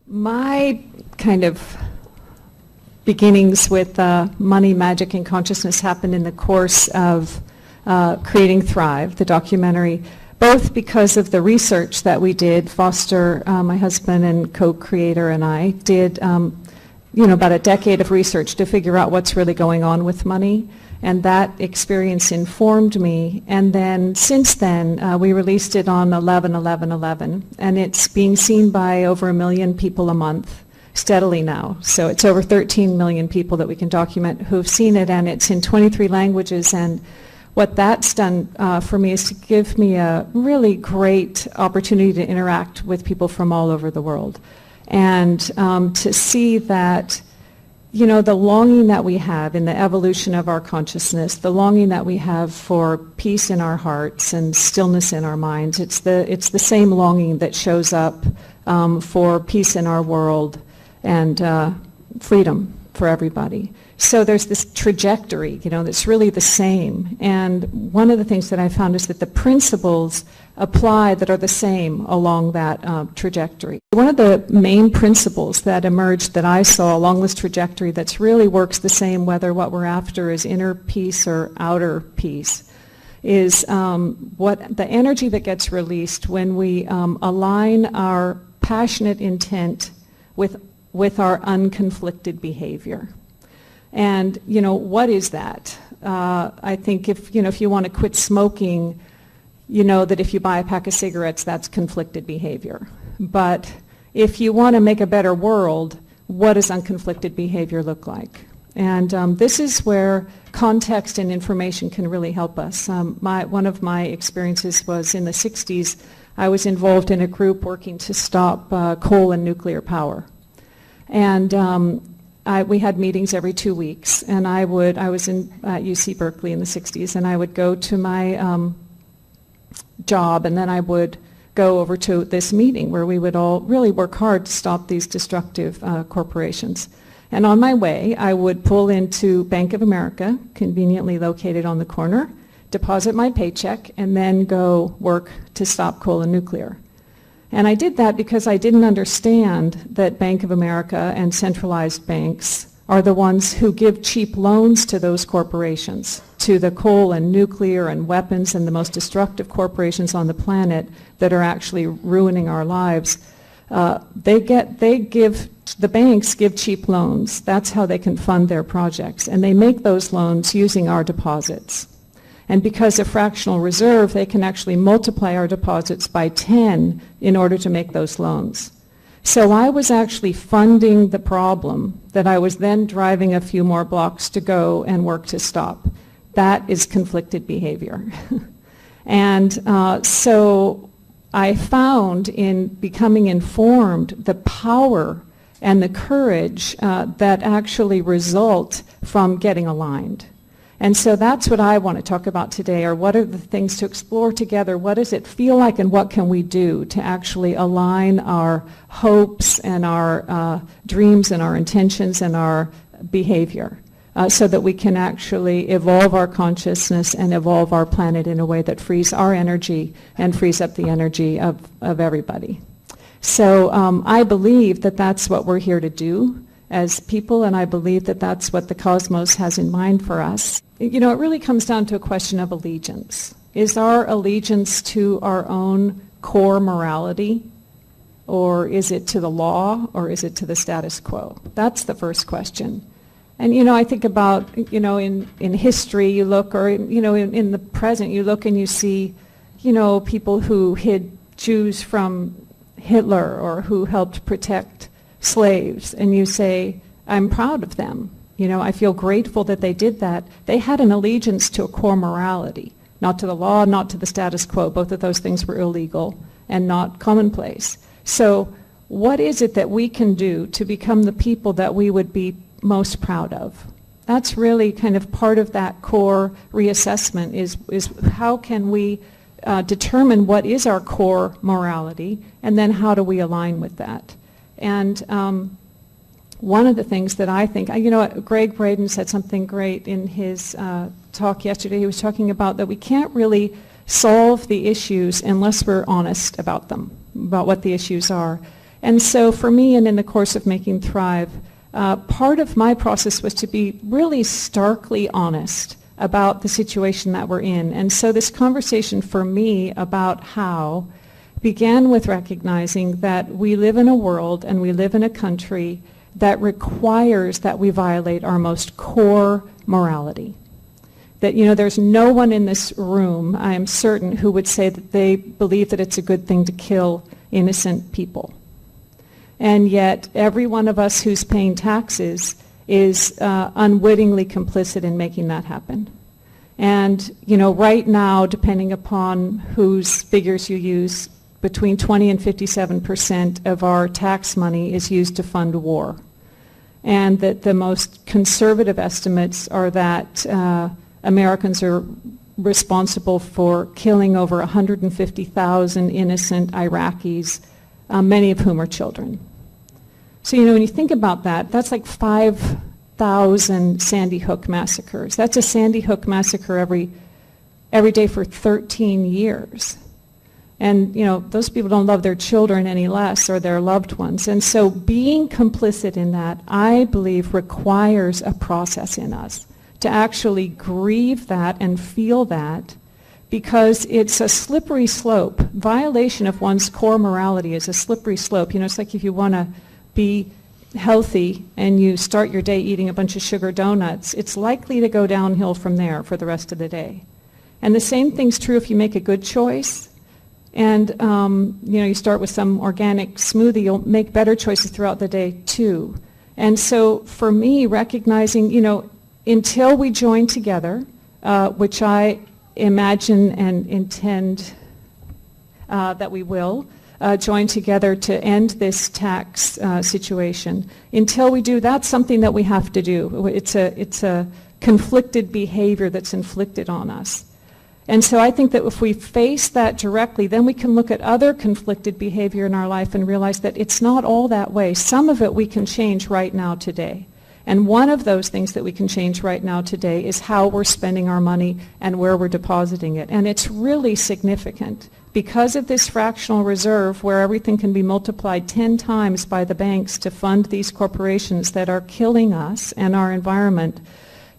My kind of beginnings with money, magic, and consciousness happened in the course of creating Thrive, the documentary, both because of the research that we did. Foster, my husband and co-creator, and I did about a decade of research to figure out what's really going on with money. And that experience informed me. And then since then, we released it on 11/11/11, and it's being seen by over 1 million people a month steadily now. So it's over 13 million people that we can document who've seen it, and it's in 23 languages. And what that's done for me is to give me a really great opportunity to interact with people from all over the world. And to see that the longing that we have in the evolution of our consciousness, the longing that we have for peace in our hearts and stillness in our minds, it's the same longing that shows up for peace in our world and freedom for everybody. So there's this trajectory, that's really the same. And one of the things that I found is that the principles apply that are the same along that trajectory. One of the main principles that emerged that I saw along this trajectory that really works the same whether what we're after is inner peace or outer peace is what the energy that gets released when we align our passionate intent with our unconflicted behavior. And, what is that? I think if you want to quit smoking, that if you buy a pack of cigarettes, that's conflicted behavior. But if you want to make a better world, what does unconflicted behavior look like? And this is where context and information can really help us. One of my experiences was in the 60s. I was involved in a group working to stop coal and nuclear power. And we had meetings every 2 weeks, and I was at UC Berkeley in the 60s, and I would go to my job, and then I would go over to this meeting where we would all really work hard to stop these destructive corporations. And on my way, I would pull into Bank of America, conveniently located on the corner, deposit my paycheck, and then go work to stop coal and nuclear. And I did that because I didn't understand that Bank of America and centralized banks are the ones who give cheap loans to those corporations, to the coal and nuclear and weapons and the most destructive corporations on the planet that are actually ruining our lives. The banks give cheap loans. That's how they can fund their projects. And they make those loans using our deposits. And because of fractional reserve, they can actually multiply our deposits by 10 in order to make those loans. So I was actually funding the problem that I was then driving a few more blocks to go and work to stop. That is conflicted behavior. And so I found in becoming informed the power and the courage that actually result from getting aligned. And so that's what I want to talk about today, or what are the things to explore together? What does it feel like, and what can we do to actually align our hopes and our dreams and our intentions and our behavior so that we can actually evolve our consciousness and evolve our planet in a way that frees our energy and frees up the energy of everybody. So I believe that that's what we're here to do as people, and I believe that that's what the cosmos has in mind for us. It really comes down to a question of allegiance. Is our allegiance to our own core morality, or is it to the law, or is it to the status quo? That's the first question. And I think about in history you look, or in the present you look and you see people who hid Jews from Hitler or who helped protect slaves, and you say, I'm proud of them. I feel grateful that they did that. They had an allegiance to a core morality, not to the law, not to the status quo. Both of those things were illegal and not commonplace. So what is it that we can do to become the people that we would be most proud of? That's really kind of part of that core reassessment is how can we determine what is our core morality, and then how do we align with that? And one of the things that I think, Greg Braden said something great in his talk yesterday. He was talking about that we can't really solve the issues unless we're honest about them, about what the issues are. And so for me, and in the course of Making Thrive, part of my process was to be really starkly honest about the situation that we're in. And so this conversation for me about how began with recognizing that we live in a world and we live in a country that requires that we violate our most core morality. That, there's no one in this room, I am certain, who would say that they believe that it's a good thing to kill innocent people. And yet, every one of us who's paying taxes is unwittingly complicit in making that happen. And, right now, depending upon whose figures you use, between 20 and 57% of our tax money is used to fund war. And that the most conservative estimates are that Americans are responsible for killing over 150,000 innocent Iraqis, many of whom are children. So, when you think about that, that's like 5,000 Sandy Hook massacres. That's a Sandy Hook massacre every day for 13 years. And, those people don't love their children any less, or their loved ones. And so being complicit in that, I believe, requires a process in us to actually grieve that and feel that, because it's a slippery slope. Violation of one's core morality is a slippery slope. It's like if you want to be healthy and you start your day eating a bunch of sugar donuts, it's likely to go downhill from there for the rest of the day. And the same thing's true if you make a good choice. And, you start with some organic smoothie, you'll make better choices throughout the day, too. And so for me, recognizing, until we join together, which I imagine and intend that we will, join together to end this tax situation. Until we do, that's something that we have to do. It's a conflicted behavior that's inflicted on us. And so I think that if we face that directly, then we can look at other conflicted behavior in our life and realize that it's not all that way. Some of it we can change right now today. And one of those things that we can change right now today is how we're spending our money and where we're depositing it. And it's really significant. Because of this fractional reserve where everything can be multiplied 10 times by the banks to fund these corporations that are killing us and our environment,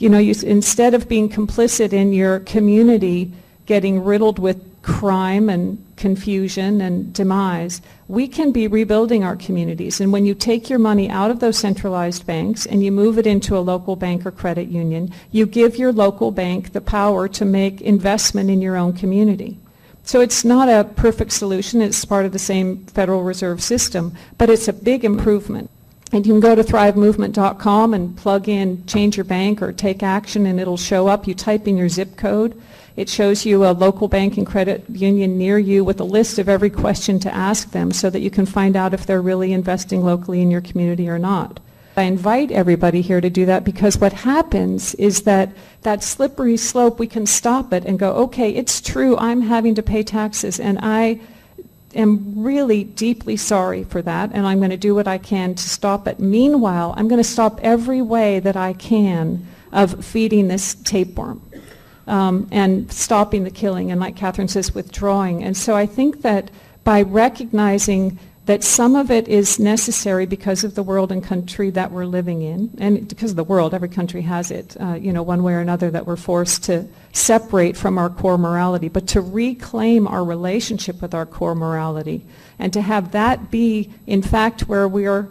instead of being complicit in your community getting riddled with crime and confusion and demise, we can be rebuilding our communities. And when you take your money out of those centralized banks and you move it into a local bank or credit union, you give your local bank the power to make investment in your own community. So it's not a perfect solution. It's part of the same Federal Reserve system, but it's a big improvement. And you can go to thrivemovement.com and plug in change your bank or take action, and it'll show up. You type in your zip code. It shows you a local bank and credit union near you with a list of every question to ask them so that you can find out if they're really investing locally in your community or not. I invite everybody here to do that, because what happens is that slippery slope, we can stop it and go, okay, it's true, I'm having to pay taxes, and I am really deeply sorry for that, and I'm going to do what I can to stop it. Meanwhile, I'm going to stop every way that I can of feeding this tapeworm and stopping the killing, and like Catherine says, withdrawing. And so I think that by recognizing that some of it is necessary because of the world and country that we're living in, and because of the world, every country has it, one way or another, that we're forced to separate from our core morality, but to reclaim our relationship with our core morality, and to have that be, in fact, where we are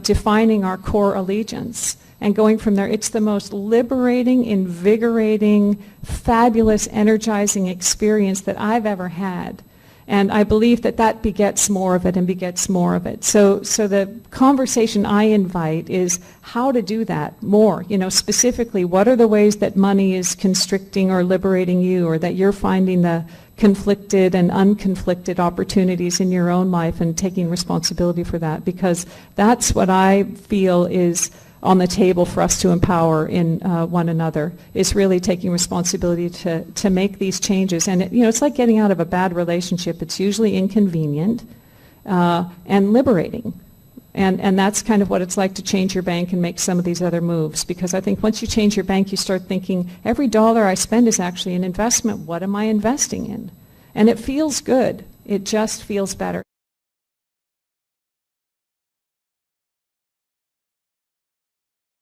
defining our core allegiance. And going from there, it's the most liberating, invigorating, fabulous, energizing experience that I've ever had. And I believe that that begets more of it and begets more of it. So the conversation I invite is how to do that more. Specifically, what are the ways that money is constricting or liberating you, or that you're finding the conflicted and unconflicted opportunities in your own life and taking responsibility for that, because that's what I feel is on the table for us to empower in one another, is really taking responsibility to make these changes. And it's like getting out of a bad relationship. It's usually inconvenient and liberating. And that's kind of what it's like to change your bank and make some of these other moves. Because I think once you change your bank, you start thinking, every dollar I spend is actually an investment. What am I investing in? And it feels good. It just feels better.